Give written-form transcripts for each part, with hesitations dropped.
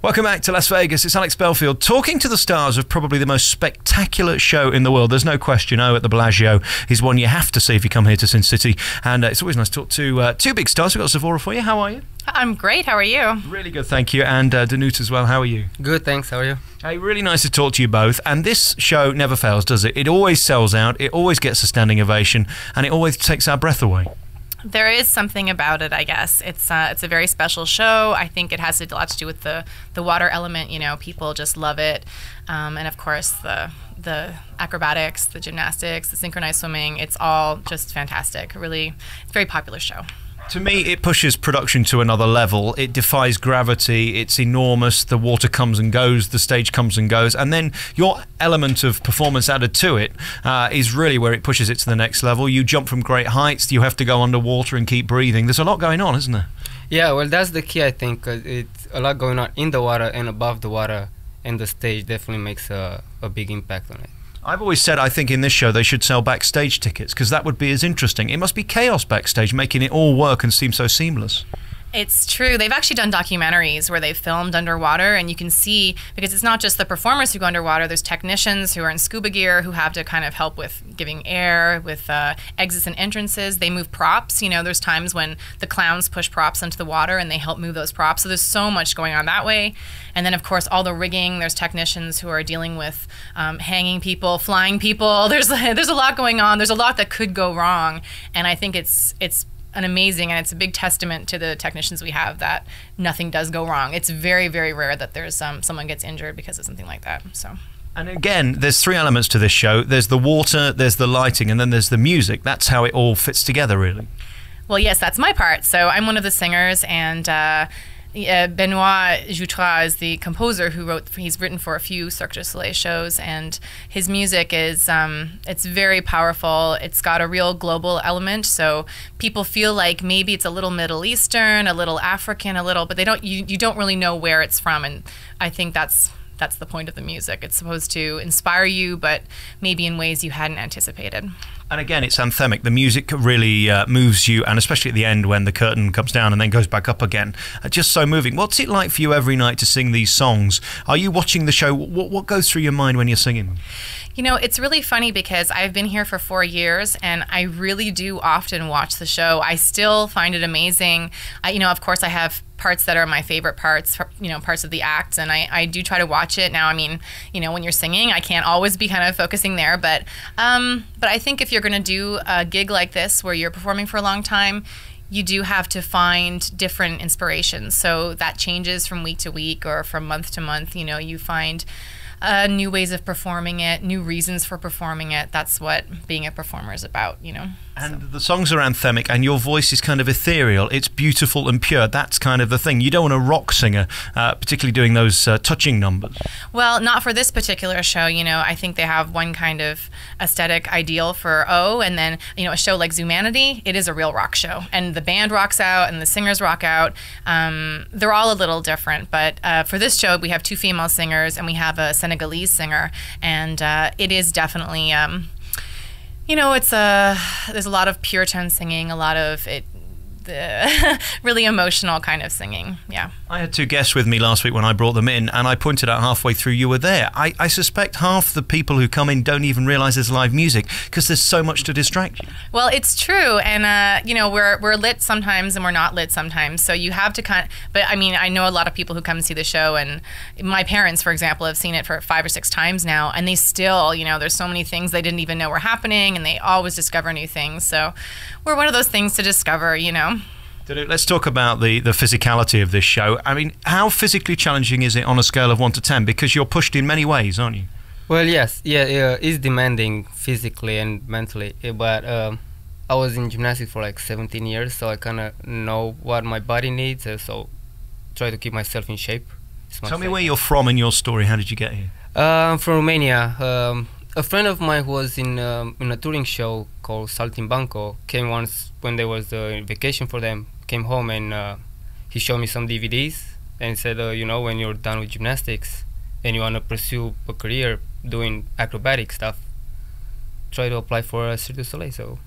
Welcome back to Las Vegas. It's Alex Belfield talking to the stars of probably the most spectacular show in the world. There's no question. At the Bellagio is one you have to see if you come here to Sin City. And it's always nice to talk to two big stars. We've got Zaphora for you. How are you? I'm great. How are you? Really good, thank you. And Danute as well. How are you? Good, thanks. How are you? Hey, really nice to talk to you both. And this show never fails, does it? It always sells out. It always gets a standing ovation. And it always takes our breath away. There is something about it, I guess. It's a very special show. I think it has a lot to do with the water element. You know, people just love it, and of course the acrobatics, the gymnastics, the synchronized swimming. It's all just fantastic. Really, it's a very popular show. To me, it pushes production to another level. It defies gravity. It's enormous. The water comes and goes. The stage comes and goes. And then your element of performance added to it is really where it pushes it to the next level. You jump from great heights. You have to go underwater and keep breathing. There's a lot going on, isn't there? Yeah, well, that's the key, I think. It's a lot going on in the water and above the water, and the stage definitely makes a big impact on it. I've always said I think in this show they should sell backstage tickets because that would be as interesting. It must be chaos backstage, making it all work and seem so seamless. It's true. They've actually done documentaries where they've filmed underwater, and you can see, because it's not just the performers who go underwater, there's technicians who are in scuba gear who have to kind of help with giving air, with exits and entrances. They move props. You know, there's times when the clowns push props into the water and they help move those props. So there's so much going on that way. And then, of course, all the rigging. There's technicians who are dealing with hanging people, flying people. There's a lot going on. There's a lot that could go wrong. And I think it's an amazing, and it's a big testament to the technicians we have that nothing does go wrong. It's very, very rare that there's someone gets injured because of something like that. So. And again, there's three elements to this show. There's the water, there's the lighting, and then there's the music. That's how it all fits together, really. Well, yes, that's my part. So I'm one of the singers, and Benoit Jutras is the composer he's written for a few Cirque Du Soleil shows, and his music is, it's very powerful. It's got a real global element, so people feel like maybe it's a little Middle Eastern, a little African, but you don't really know where it's from, and I think that's the point of the music. It's supposed to inspire you, but maybe in ways you hadn't anticipated. And again, it's anthemic. The music really moves you, and especially at the end when the curtain comes down and then goes back up again. Just so moving. What's it like for you every night to sing these songs? Are you watching the show? What goes through your mind when you're singing? You know, it's really funny because I've been here for 4 years, and I really do often watch the show. I still find it amazing. Of course, I have parts that are my favorite parts, parts of the act, and I do try to watch it. Now, I mean, when you're singing, I can't always be kind of focusing there, but I think if you're going to do a gig like this where you're performing for a long time, you do have to find different inspirations. So that changes from week to week or from month to month. You find new ways of performing it, new reasons for performing it. That's what being a performer is about, And the songs are anthemic, and your voice is kind of ethereal. It's beautiful and pure. That's kind of the thing. You don't want a rock singer, particularly doing those touching numbers. Well, not for this particular show. I think they have one kind of aesthetic ideal for and then, a show like Zumanity, it is a real rock show. And the band rocks out, and the singers rock out. They're all a little different, but for this show, we have 2 female singers, and we have a Senegalese singer, and it is definitely... there's a lot of pure tone singing, a lot of really emotional kind of singing. Yeah. I had 2 guests with me last week when I brought them in, and I pointed out halfway through you were there. I suspect half the people who come in don't even realize there's live music because there's so much to distract you. Well, it's true, and we're lit sometimes and we're not lit sometimes. So you have to but I mean, I know a lot of people who come and see the show, and my parents, for example, have seen it for 5 or 6 times now, and they still, there's so many things they didn't even know were happening, and they always discover new things. So we're one of those things to discover, Let's talk about the physicality of this show. I mean, how physically challenging is it on a scale of 1 to 10? Because you're pushed in many ways, aren't you? Well, yes. Yeah, it's demanding physically and mentally. But I was in gymnastics for like 17 years, so I kind of know what my body needs. So try to keep myself in shape. Tell me where you're from and your story. How did you get here? I'm from Romania. A friend of mine who was in a touring show called Saltimbanco came once when there was a vacation for them. Came home and he showed me some DVDs and said, when you're done with gymnastics and you want to pursue a career doing acrobatic stuff, try to apply for Cirque Du Soleil. So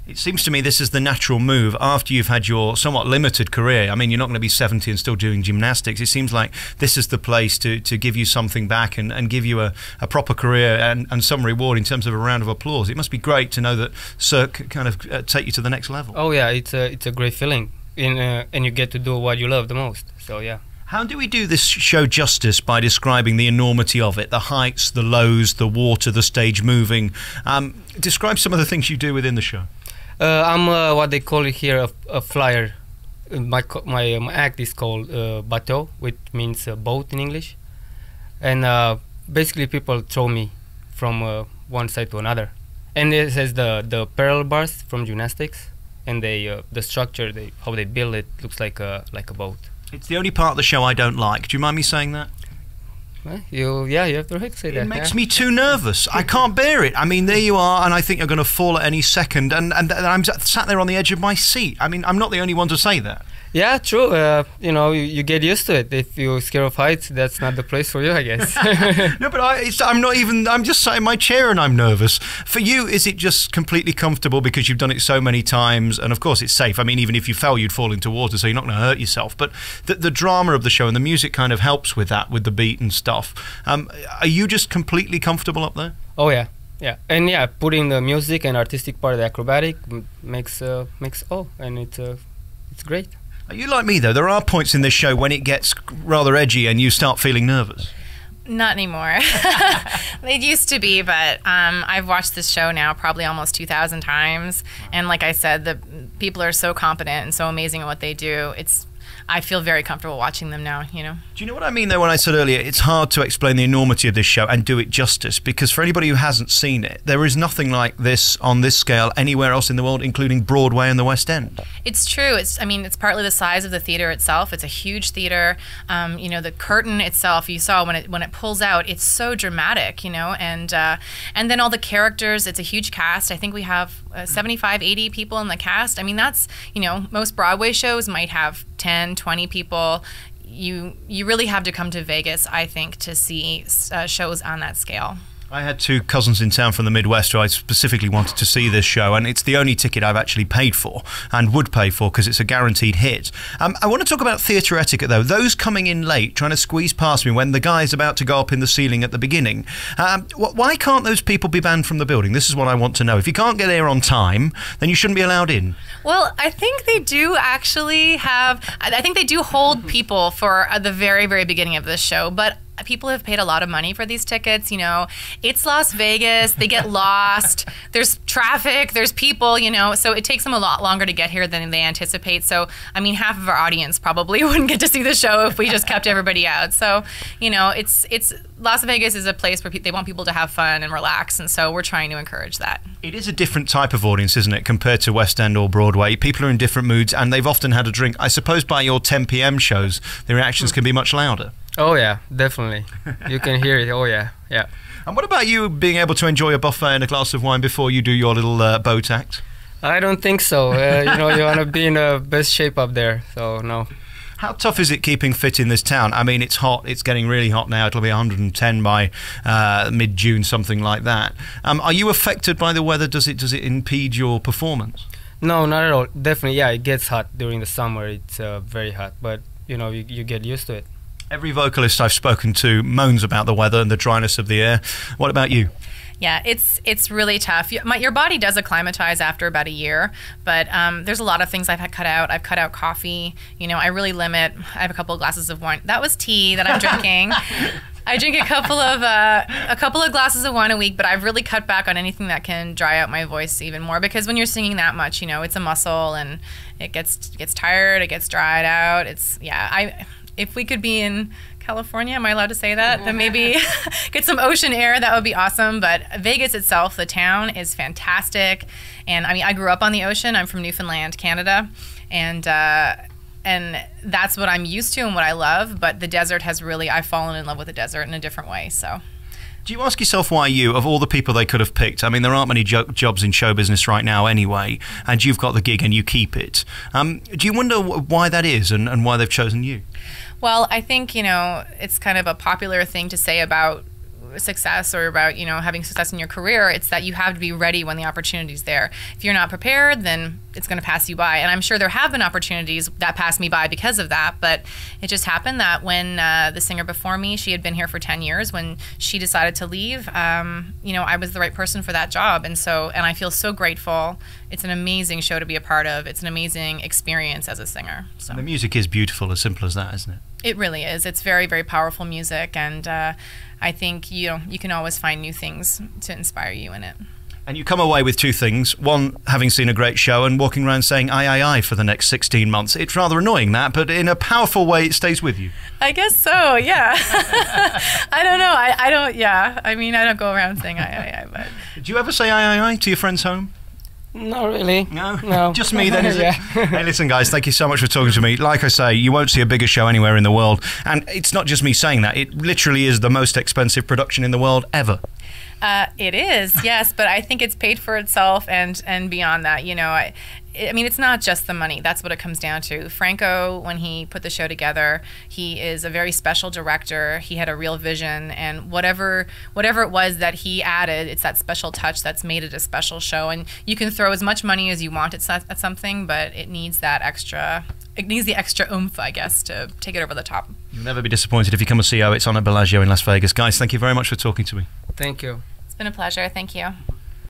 It seems to me this is the natural move after you've had your somewhat limited career. I mean, you're not going to be 70 and still doing gymnastics. It seems like this is the place to give you something back and give you a proper career and some reward in terms of a round of applause. It must be great to know that Cirque kind of take you to the next level. Oh yeah, it's a great feeling, and you get to do what you love the most. So yeah. How do we do this show justice by describing the enormity of it, the heights, the lows, the water, the stage moving? Describe some of the things you do within the show. I'm what they call it here a flyer. My act is called bateau, which means boat in English. And basically people throw me from one side to another. And it says the parallel bars from gymnastics, and the structure, how they build it, looks like a boat. It's the only part of the show I don't like. Do you mind me saying that? Well, you have the right to say that. It makes me too nervous. I can't bear it. I mean, there you are, and I think you're going to fall at any second, and I'm sat there on the edge of my seat. I mean, I'm not the only one to say that. Yeah, true. You get used to it. If you're scared of heights, that's not the place for you, I guess. No, but I'm not even. I'm just sat in my chair and I'm nervous. For you, is it just completely comfortable because you've done it so many times? And of course, it's safe. I mean, even if you fell, you'd fall into water, so you're not going to hurt yourself. But the drama of the show and the music kind of helps with that, with the beat and stuff. Are you just completely comfortable up there? Oh yeah. Yeah, and yeah, putting the music and artistic part of the acrobatic makes and it's great. Are you like me though? There are points in this show when it gets rather edgy and you start feeling nervous. Not anymore. It used to be, but I've watched this show now probably almost 2,000 times, and like I said, the people are so competent and so amazing at what they do. I feel very comfortable watching them now, you know. Do you know what I mean, though, when I said earlier, it's hard to explain the enormity of this show and do it justice, because for anybody who hasn't seen it, there is nothing like this on this scale anywhere else in the world, including Broadway and the West End. It's true. It's partly the size of the theater itself. It's a huge theater. The curtain itself, you saw when it pulls out, it's so dramatic, you know, and then all the characters, it's a huge cast. I think we have 75, 80 people in the cast. I mean, that's, you know, most Broadway shows might have 10, 20 people. You really have to come to Vegas, I think, to see shows on that scale. I had two cousins in town from the Midwest who I specifically wanted to see this show, and it's the only ticket I've actually paid for and would pay for because it's a guaranteed hit. I want to talk about theatre etiquette, though. Those coming in late, trying to squeeze past me when the guy's about to go up in the ceiling at the beginning. Why can't those people be banned from the building? This is what I want to know. If you can't get there on time, then you shouldn't be allowed in. Well, I think they do actually I think they do hold people for the very, very beginning of this show, but people have paid a lot of money for these tickets, you know. It's Las Vegas, they get lost, there's traffic, there's people, you know, so it takes them a lot longer to get here than they anticipate. So, I mean, half of our audience probably wouldn't get to see the show if we just kept everybody out. So, you know, it's Las Vegas is a place where they want people to have fun and relax, and so we're trying to encourage that. It is a different type of audience, isn't it, compared to West End or Broadway? People are in different moods, and they've often had a drink. I suppose by your 10 p.m. shows, the reactions can be much louder. Oh yeah, definitely. You can hear it. Oh yeah, yeah. And what about you being able to enjoy a buffet and a glass of wine before you do your little boat act? I don't think so. You want to be in the best shape up there, so no. How tough is it keeping fit in this town? I mean, it's hot. It's getting really hot now. It'll be 110 by mid-June, something like that. Are you affected by the weather? Does it impede your performance? No, not at all. Definitely, yeah. It gets hot during the summer. It's very hot, but you know, you get used to it. Every vocalist I've spoken to moans about the weather and the dryness of the air. What about you? Yeah, it's really tough. Your body does acclimatize after about a year, but there's a lot of things I've had cut out. I've cut out coffee. You know, I really limit. I have a couple of glasses of wine. That was tea that I'm drinking. I drink a couple of glasses of wine a week, but I've really cut back on anything that can dry out my voice even more, because when you're singing that much, you know, it's a muscle and it gets tired, it gets dried out. If we could be in California, am I allowed to say that? Then maybe get some ocean air, that would be awesome. But Vegas itself, the town, is fantastic. And I mean, I grew up on the ocean. I'm from Newfoundland, Canada. And that's what I'm used to and what I love. But the desert I've fallen in love with the desert in a different way, so. Do you ask yourself why you, of all the people they could have picked? I mean, there aren't many jobs in show business right now anyway, and you've got the gig and you keep it. Do you wonder why that is and why they've chosen you? Well, I think, you know, it's kind of a popular thing to say about success or about, having success in your career. It's that you have to be ready when the opportunity's there. If you're not prepared, then it's going to pass you by. And I'm sure there have been opportunities that passed me by because of that, but it just happened that when the singer before me, she had been here for 10 years, when she decided to leave, I was the right person for that job. And I feel so grateful. It's an amazing show to be a part of. It's an amazing experience as a singer. So. The music is beautiful, as simple as that, isn't it? It really is. It's very, very powerful music, and I think you can always find new things to inspire you in it. And you come away with two things. One, having seen a great show and walking around saying aye for the next 16 months. It's rather annoying, that, but in a powerful way it stays with you. I guess so, yeah. I don't know. I don't, yeah. I mean, I don't go around saying aye, but... Do you ever say aye to your friends home? Not really. No. Just me then, is it? Yeah. Hey, listen, guys, thank you so much for talking to me. Like I say, you won't see a bigger show anywhere in the world. And it's not just me saying that. It literally is the most expensive production in the world ever. It is, yes, but I think it's paid for itself and beyond that. I mean, it's not just the money. That's what it comes down to. Franco, when he put the show together, he is a very special director. He had a real vision, and whatever it was that he added, it's that special touch that's made it a special show. And you can throw as much money as you want at something, but it needs that extra. It needs the extra oomph, I guess, to take it over the top. You'll never be disappointed if you come and see how it's on at Bellagio in Las Vegas. Guys, thank you very much for talking to me. Thank you. It's been a pleasure. Thank you.